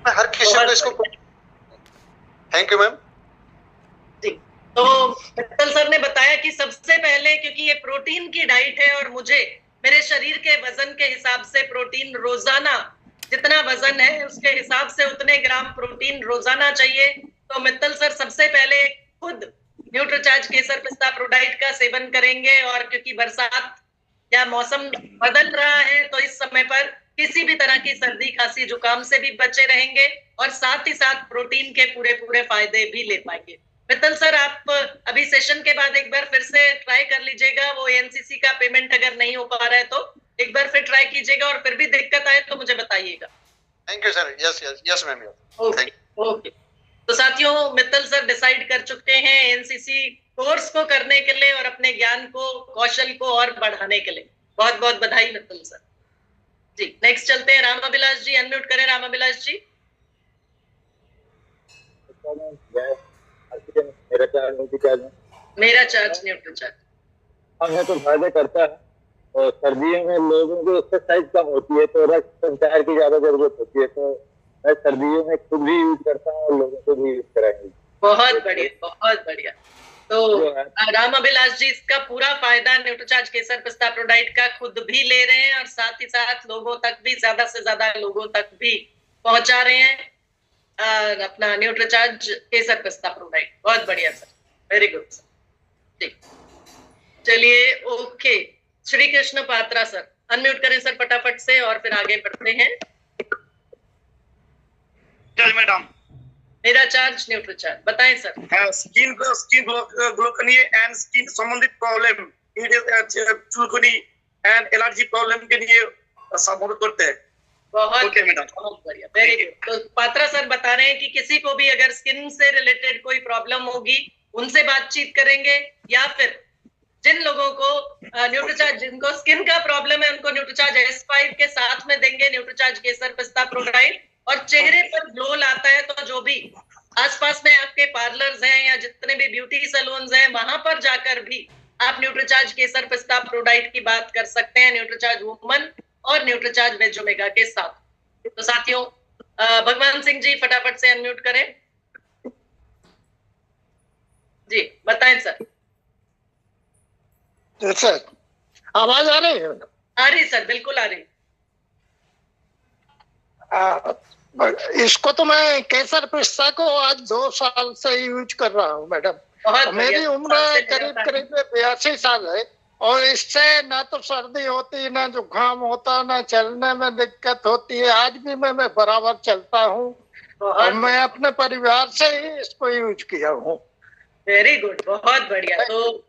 मैं हर किसी को इसको। थैंक यू मैम जी। तो मित्तल सर ने बताया कि सबसे पहले, क्योंकि ये प्रोटीन की डाइट है और मुझे मेरे शरीर के वजन के हिसाब से प्रोटीन रोजाना, जितना वजन है उसके हिसाब से उतने ग्राम प्रोटीन रोजाना चाहिए। तो मित्तल सर सबसे पहले खुद न्यूट्रीचार्ज केसर पिस्ता प्रोडाइट का सेवन करेंगे, और क्योंकि बरसात या मौसम बदल रहा है तो इस समय पर किसी भी तरह की सर्दी खांसी जुकाम से भी बचे रहेंगे और साथ ही साथ प्रोटीन के पूरे पूरे फायदे भी ले पाएंगे। मित्तल सर, आप अभी सेशन के बाद एक बार फिर से ट्राई कर लीजिएगा। वो एनसीसी का पेमेंट अगर नहीं हो पा रहा है तो एक बार फिर ट्राई कीजिएगा, और फिर भी दिक्कत आए तो मुझे बताइएगा। Thank you sir. Yes yes yes ma'am. Okay okay. तो साथियों, मित्तल सर डिसाइड कर चुके हैं एनसीसी कोर्स को करने के लिए और अपने ज्ञान को, कौशल को और बढ़ाने के लिए। बहुत बहुत बधाई मित्तल सर जी। नेक्स्ट चलते हैं राम अभिलाष जी। अनम्यूट करें राम अभिलाष जी। मेरा चार्ज न्यूट्रीचार्ज हमें तो फायदा करता है, और सर्दियों में लोगों को एक्सरसाइज कम होती है तो रक्त संचार की ज्यादा जरूरत होती है, तो मैं सर्दियों में खुद भी यूज करता हूँ और लोगों को भी यूज कराएंगे। बहुत बढ़िया बहुत बढ़िया। तो राम अभिलाष जी इसका पूरा फायदा न्यूट्रीचार्ज केसर पिस्ता प्रोडाइट का खुद भी ले रहे हैं और साथ ही साथ लोगों तक भी, ज्यादा से ज्यादा लोगों तक भी पहुंचा रहे हैं अपना न्यूट्रीचार्ज केसर पिस्ता प्रोडाइट। बहुत बढ़िया सर, वेरी गुड सर जी। चलिए okay, Shri Krishna Patra sir unmute करें सर फटाफट से और फिर आगे बढ़ते हैं। मैडम मेरा चार्ज न्यूट्रीचार्ज बताएं सर। स्किन ग्लो करनी है एंड स्किन संबंधित प्रॉब्लम, चुलकुनी एंड एलर्जी प्रॉब्लम के लिए सपोर्ट करते हैं। बहुत बहुत बढ़िया, वेरी गुड। तो पात्रा सर बता रहे हैं कि किसी को भी अगर स्किन से रिलेटेड कोई प्रॉब्लम होगी उनसे बातचीत करेंगे, या फिर जिन लोगों को न्यूट्रीचार्ज, जिनको स्किन का प्रॉब्लम है उनको न्यूट्रीचार्ज S5 के साथ में देंगे न्यूट्रीचार्ज केसर पिस्ता प्रोडाइट। और चेहरे पर ग्लो लाता है तो जो भी आसपास में आपके पार्लर्स हैं या जितने भी ब्यूटी सैलून्स हैं वहां पर जाकर भी आप न्यूट्रीचार्ज केसर पिस्ता प्रोडाइट की बात कर सकते हैं न्यूट्रीचार्ज वुमन और न्यूट्रीचार्ज वेज ओमेगा के साथ। तो साथियों भगवान सिंह जी फटाफट से अनम्यूट करें जी, बताएं सर। सर आवाज आ रही है? आ रही सर, बिल्कुल आ रही। इसको तो मैं केसर पिस्ता को आज 2 साल से यूज कर रहा हूँ मैडम। मेरी उम्र करीब करीब 82 साल है, और इससे ना तो सर्दी होती, ना जुकाम होता, ना चलने में दिक्कत होती है। आज भी मैं बराबर चलता हूँ और मैं अपने परिवार से ही इसको यूज किया हूँ। वेरी गुड, बहुत बढ़िया। तो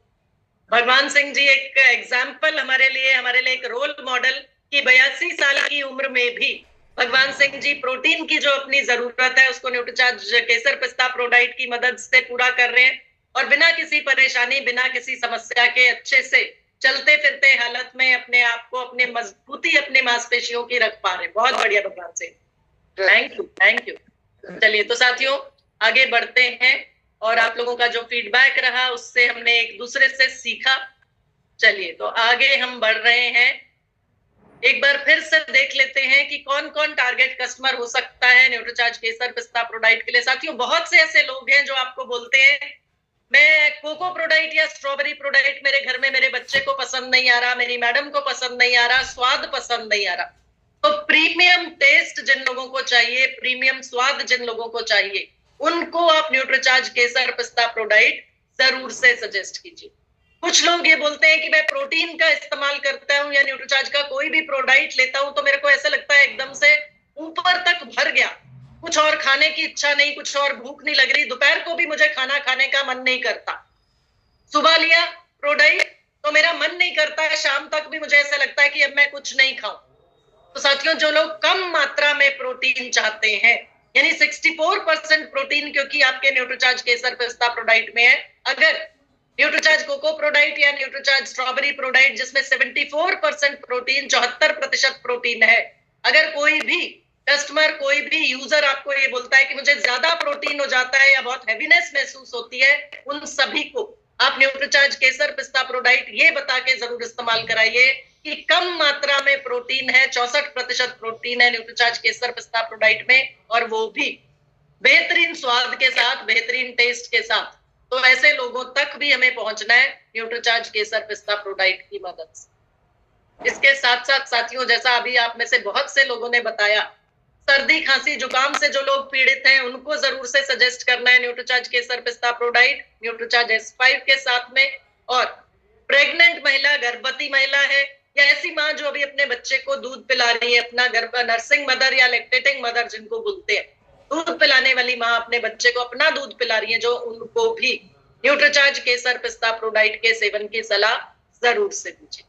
भगवान सिंह जी एक एग्जाम्पल हमारे लिए एक रोल मॉडल की 82 साल की उम्र में भी भगवान सिंह जी प्रोटीन की जो अपनी जरूरत है उसको न्यूट्रीचार्ज केसर पिस्ता प्रोडाइट की मदद से पूरा कर रहे हैं, और बिना किसी परेशानी, बिना किसी समस्या के अच्छे से चलते फिरते हालत में अपने आप को, अपने मजबूती, अपने मांसपेशियों की रख पा रहे हैं। बहुत बढ़िया भगवान Singh, thank you thank you. चलिए तो साथियों आगे बढ़ते हैं, और आप लोगों का जो फीडबैक रहा उससे हमने एक दूसरे से सीखा। चलिए तो आगे हम बढ़ रहे हैं। एक बार फिर से देख लेते हैं कि कौन कौन टारगेट कस्टमर हो सकता है न्यूट्रीचार्ज केसर पिस्ता प्रोडाइट के लिए। साथियों बहुत से ऐसे लोग हैं जो आपको बोलते हैं मैं कोको प्रोडाइट या स्ट्रॉबेरी प्रोडाइट मेरे घर में मेरे बच्चे को पसंद नहीं आ रहा, मेरी मैडम को पसंद नहीं आ रहा, स्वाद पसंद नहीं आ रहा। तो प्रीमियम टेस्ट जिन लोगों को चाहिए, प्रीमियम स्वाद जिन लोगों को चाहिए, उनको आप न्यूट्रीचार्ज केसर पिस्ता प्रोडाइट जरूर से सजेस्ट कीजिए। कुछ लोग ये बोलते हैं कि मैं प्रोटीन का इस्तेमाल करता हूँ या न्यूट्रीचार्ज का कोई भी प्रोडाइट लेता हूँ तो मेरे को ऐसा लगता है एकदम से ऊपर तक भर गया, कुछ और खाने की इच्छा नहीं, कुछ और भूख नहीं लग रही, दोपहर को भी मुझे खाना खाने का मन नहीं करता, सुबह लिया प्रोडाइट तो मेरा मन नहीं करता है, शाम तक भी मुझे ऐसा लगता है कि अब मैं कुछ नहीं खाऊं। तो साथियों जो लोग कम मात्रा में प्रोटीन चाहते हैं, यानी 64% प्रोटीन क्योंकि आपके न्यूट्रीचार्ज केसर पिस्ता प्रोडाइट में है, अगर न्यूट्रीचार्ज कोको प्रोडाइट या न्यूट्रीचार्ज स्ट्रॉबेरी प्रोडाइट जिसमें 74% प्रोटीन, 74% प्रोटीन है, अगर कोई भी कस्टमर, कोई भी यूजर आपको ये बोलता है कि मुझे ज्यादा प्रोटीन हो जाता है या बहुत हैवीनेस महसूस होती है, उन सभी को आप न्यूट्रीचार्ज केसर पिस्ता प्रोडाइट ये बता के जरूर इस्तेमाल कराइए कि कम मात्रा में प्रोटीन है, 64% प्रोटीन है न्यूट्रीचार्ज केसर पिस्ता प्रोडाइट में, और वो भी बेहतरीन स्वाद के साथ, बेहतरीन टेस्ट के साथ। तो ऐसे लोगों तक भी हमें पहुंचना है न्यूट्रीचार्ज केसर पिस्ता प्रोडाइट की मदद से। इसके साथ साथ साथियों, जैसा अभी आप में से बहुत से लोगों ने बताया, सर्दी खांसी जुकाम से जो लोग पीड़ित हैं उनको जरूर से सजेस्ट करना है न्यूट्रीचार्ज केसर पिस्ता प्रोडाइट न्यूट्रीचार्ज S5 के साथ में। और प्रेग्नेंट महिला, गर्भवती महिला है, या ऐसी माँ जो अभी अपने बच्चे को दूध पिला रही है, अपना गर्भ, नर्सिंग मदर या लैक्टेटिंग मदर जिनको बोलते हैं, दूध पिलाने वाली माँ अपने बच्चे को अपना दूध पिला रही है, जो उनको भी न्यूट्रीचार्ज केसर पिस्ता प्रोडाइट के सेवन की सलाह जरूर से दीजिए।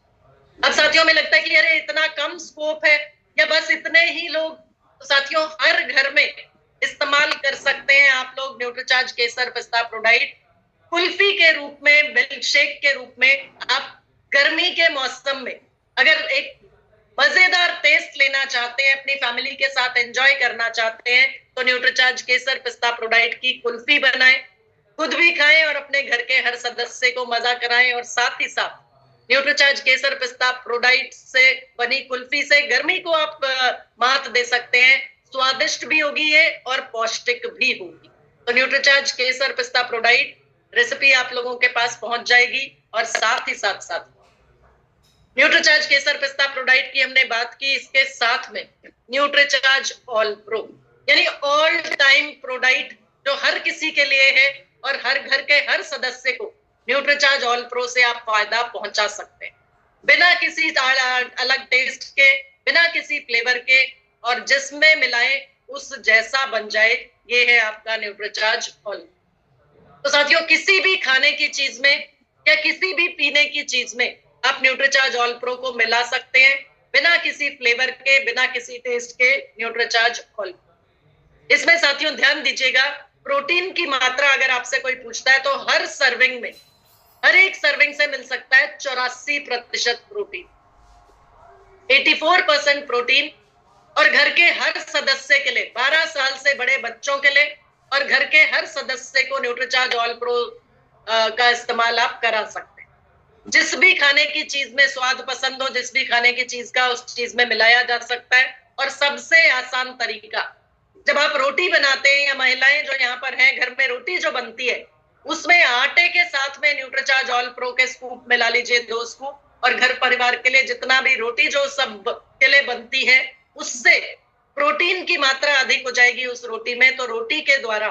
अब साथियों में लगता है कि अरे इतना कम स्कोप है या बस इतने ही लोग, तो साथियों हर घर में इस्तेमाल कर सकते हैं आप लोग न्यूट्रीचार्ज केसर पिस्ता प्रोडाइट। कुल्फी के रूप में, मिल्क शेक के रूप में, आप गर्मी के मौसम में अगर एक मजेदार टेस्ट लेना चाहते हैं, अपनी फैमिली के साथ एंजॉय करना चाहते हैं, तो न्यूट्रीचार्ज केसर पिस्ता प्रोडाइट की कुल्फी बनाएं, खुद भी खाएं और अपने घर के हर सदस्य को मजा कराएं। और साथ ही साथ न्यूट्रीचार्ज केसर पिस्ता प्रोडाइट से बनी कुल्फी से गर्मी को आप मात दे सकते हैं। स्वादिष्ट भी होगी ये और पौष्टिक भी होगी। तो न्यूट्रीचार्ज केसर पिस्ता प्रोडाइट रेसिपी आप लोगों के पास पहुंच जाएगी। और साथ ही साथ न्यूट्रीचार्ज केसर पिस्ता प्रोडाइट की हमने बात की, इसके साथ में न्यूट्रीचार्ज ऑल प्रो यानी ऑल टाइम प्रोडाइट जो हर किसी के लिए है और हर घर के हर सदस्य को न्यूट्रीचार्ज ऑल प्रो से आप फायदा पहुंचा सकते हैं, बिना किसी अलग टेस्ट के, बिना किसी फ्लेवर के, और जिसमें मिलाएं उस जैसा बन जाए। ये है आपका न्यूट्रीचार्ज ऑल। तो साथियों किसी भी खाने की चीज में या किसी भी पीने की चीज में आप न्यूट्रीचार्ज ऑल प्रो को मिला सकते हैं, बिना किसी फ्लेवर के, बिना किसी टेस्ट के। न्यूट्रीचार्ज ऑल, इसमें साथियों ध्यान दीजिएगा, प्रोटीन की मात्रा अगर आपसे कोई पूछता है तो हर सर्विंग में, हर एक सर्विंग से मिल सकता है 84% प्रोटीन, 84% प्रोटीन। और घर के हर सदस्य के लिए, 12 साल से बड़े बच्चों के लिए और घर के हर सदस्य को न्यूट्रीचार्ज ऑल प्रो का इस्तेमाल आप करा सकते हैं। जिस भी खाने की चीज में स्वाद पसंद हो, जिस भी खाने की चीज का उस चीज में मिलाया जा सकता है। और सबसे आसान तरीका, जब आप रोटी बनाते हैं या महिलाएं जो यहाँ पर हैं, घर में रोटी जो बनती है उसमें आटे के साथ में न्यूट्रीचार्ज ऑल प्रो के स्कूप मिला लीजिए, 2 स्कूप। और घर परिवार के लिए जितना भी रोटी जो सब के लिए बनती है उससे प्रोटीन की मात्रा अधिक हो जाएगी उस रोटी में। तो रोटी के द्वारा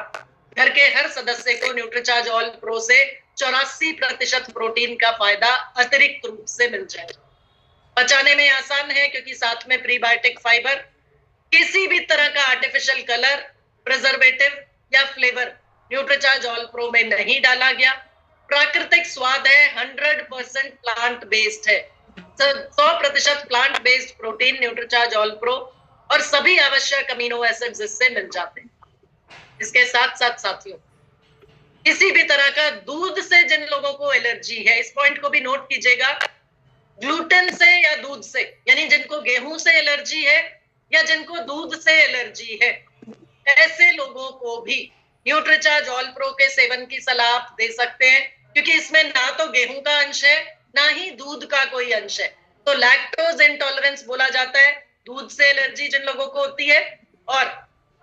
घर के हर सदस्य को न्यूट्रीचार्ज ऑल प्रो से 84% प्रोटीन का फायदा अतिरिक्त रूप से मिल जाएगा। पचाने में आसान है क्योंकि साथ में प्रीबायोटिक फाइबर, किसी भी तरह का आर्टिफिशियल कलर, प्रिजर्वेटिव या फ्लेवर न्यूट्रीचार्ज ऑल प्रो में नहीं डाला गया। प्राकृतिक स्वाद है, 100% प्लांट बेस्ड है, 100% plant based protein Nutricharge all pro, और सभी आवश्यक अमीनो एसिड्स इससे मिल जाते हैं। इसके साथ साथ साथियों किसी भी तरह का दूध से जिन लोगों को एलर्जी है, इस पॉइंट को भी नोट कीजिएगा, ग्लूटेन से या दूध से, यानी जिनको गेहूं से एलर्जी है या जिनको दूध से एलर्जी है, ऐसे लोगों को भी न्यूट्रीचार्ज ऑल प्रो के सेवन की सलाह आप दे सकते हैं, क्योंकि इसमें ना तो गेहूं का अंश है ना ही दूध का कोई अंश है। तो लैक्टोज इंटॉलरेंस बोला जाता है दूध से एलर्जी जिन लोगों को होती है, और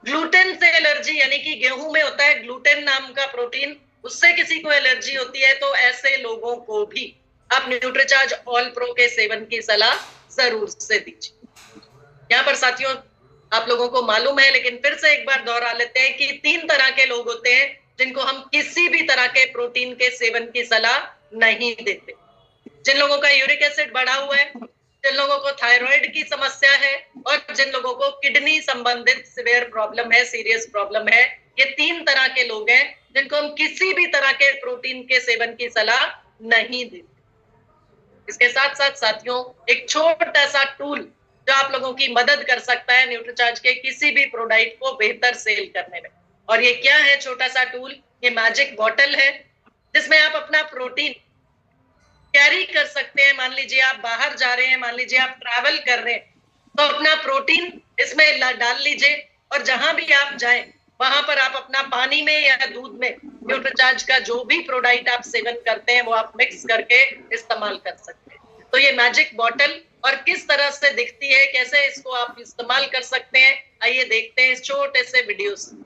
ग्लूटेन से एलर्जी यानी कि गेहूं में होता है ग्लूटेन नाम का प्रोटीन, उससे किसी को एलर्जी होती है, तो ऐसे लोगों को भी आप न्यूट्रीचार्ज ऑल प्रो के सेवन की सलाह जरूर से दीजिए। यहाँ पर साथियों आप लोगों को मालूम है, लेकिन फिर से एक बार दोहरा लेते हैं कि 3 तरह के लोग होते हैं जिनको हम किसी भी तरह के प्रोटीन के सेवन की सलाह नहीं देते। जिन लोगों का यूरिक एसिड बढ़ा हुआ है, जिन लोगों को थायराइड की समस्या है, और जिन लोगों को किडनी संबंधित सीवियर प्रॉब्लम है, सीरियस प्रॉब्लम है, ये 3 तरह के लोग हैं जिनको हम किसी भी तरह के प्रोटीन के सेवन की सलाह नहीं देते। इसके साथ साथ साथियों एक छोटा सा टूल जो आप लोगों की मदद कर सकता है न्यूट्रीचार्ज के किसी भी प्रोडक्ट को बेहतर सेल करने में, और ये क्या है छोटा सा टूल, ये मैजिक बॉटल है जिसमें आप अपना प्रोटीन कैरी कर सकते हैं। मान लीजिए आप बाहर जा रहे हैं, मान लीजिए आप ट्रैवल कर रहे हैं, तो अपना प्रोटीन इसमें डाल लीजिए, और जहां भी आप जाएं वहां पर आप अपना पानी में या दूध में न्यूट्रीचार्ज का जो भी प्रोडक्ट आप सेवन करते हैं वो आप मिक्स करके इस्तेमाल कर सकते हैं। तो ये मैजिक बॉटल और किस तरह से दिखती है, कैसे इसको आप इस्तेमाल कर सकते हैं, आइए देखते हैं इस छोटे से वीडियो से।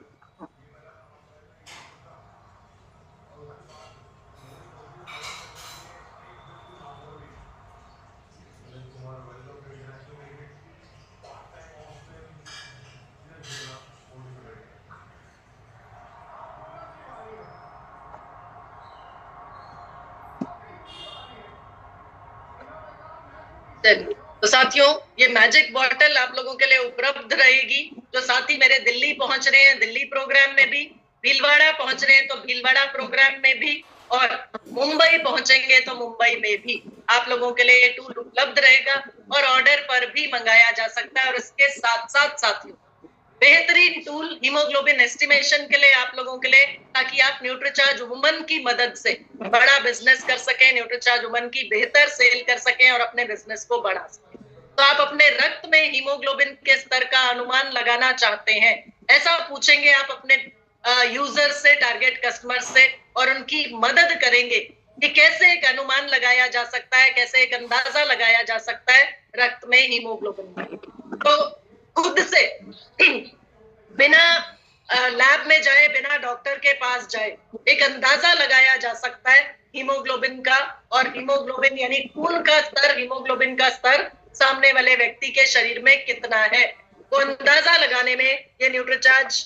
तो साथियों, ये मैजिक बॉटल आप लोगों के लिए उपलब्ध रहेगी। जो साथी मेरे दिल्ली पहुंच रहे हैं, दिल्ली प्रोग्राम में भी, भीलवाड़ा पहुंच रहे हैं तो भीलवाड़ा प्रोग्राम में भी, और मुंबई पहुंचेंगे तो मुंबई में भी आप लोगों के लिए ये टूल उपलब्ध रहेगा और ऑर्डर पर भी मंगाया जा सकता है। और इसके साथ साथ साथियों, बेहतरीन टूल हीमोग्लोबिन एस्टिमेशन के लिए आप लोगों के लिए, ताकि आप न्यूट्रीचार्ज वुमन की मदद से बड़ा बिजनेस कर सकें, न्यूट्रीचार्ज वुमन की बेहतर सेल कर सकें और अपने बिजनेस को बढ़ा सकें। तो आप अपने रक्त में हीमोग्लोबिन के स्तर का अनुमान लगाना चाहते हैं, ऐसा पूछेंगे आप अपने यूजर से, टारगेट कस्टमर से, और उनकी मदद करेंगे कि कैसे एक अनुमान लगाया जा सकता है, कैसे एक अंदाजा लगाया जा सकता है रक्त में हीमोग्लोबिन। तो खुद से बिना लैब में जाए, बिना डॉक्टर के पास जाए, एक अंदाजा लगाया जा सकता है हीमोग्लोबिन का। और हीमोग्लोबिन यानी खून का स्तर, हीमोग्लोबिन का स्तर सामने वाले व्यक्ति के शरीर में कितना है, वो अंदाजा लगाने में ये न्यूट्रीचार्ज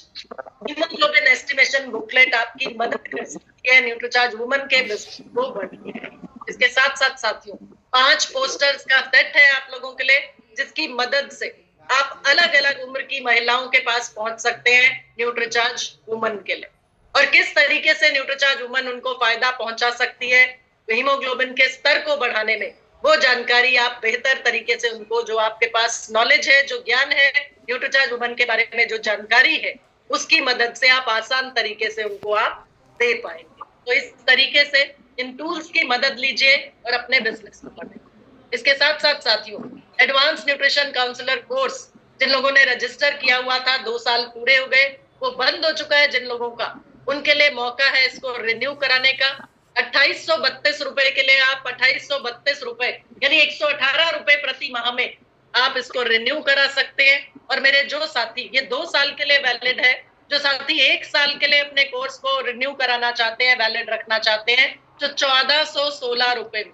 हीमोग्लोबिन एस्टिमेशन बुकलेट आपकी मदद कर सकती है, न्यूट्रीचार्ज वुमन के बिजनेस को बढ़ने में। इसके साथ साथ साथियों, 5 पोस्टर्स का सेट है आप लोगों के लिए, जिसकी मदद से आप अलग अलग उम्र की महिलाओं के पास पहुंच सकते हैं न्यूट्रीचार्ज वुमन के लिए, और किस तरीके से न्यूट्रीचार्ज वुमन उनको फायदा पहुंचा सकती है हीमोग्लोबिन के स्तर को बढ़ाने में, वो जानकारी आप बेहतर तरीके से उनको, जो आपके पास नॉलेज है, जो ज्ञान है न्यूट्रीचार्ज वुमन के बारे में, जो जानकारी है, उसकी मदद से आप आसान तरीके से उनको आप दे पाएंगे। तो इस तरीके से इन टूल्स की मदद लीजिए और अपने बिजनेस को बढ़ाइए। इसके साथ साथ साथियों, एडवांस न्यूट्रिशन काउंसलर कोर्स जिन लोगों ने रजिस्टर किया हुआ था, 2 साल पूरे हो गए, वो बंद हो चुका है जिन लोगों का, उनके लिए मौका है इसको रिन्यू कराने का। 2832 रुपए के लिए आप 2832 रुपए यानी 118 रुपए प्रति माह में आप इसको रिन्यू करा सकते हैं। और मेरे जो साथी, ये 2 साल के लिए वैलिड है, जो साथी 1 साल के लिए अपने कोर्स को रिन्यू कराना चाहते हैं, वैलिड रखना चाहते हैं, तो 1416 रुपए में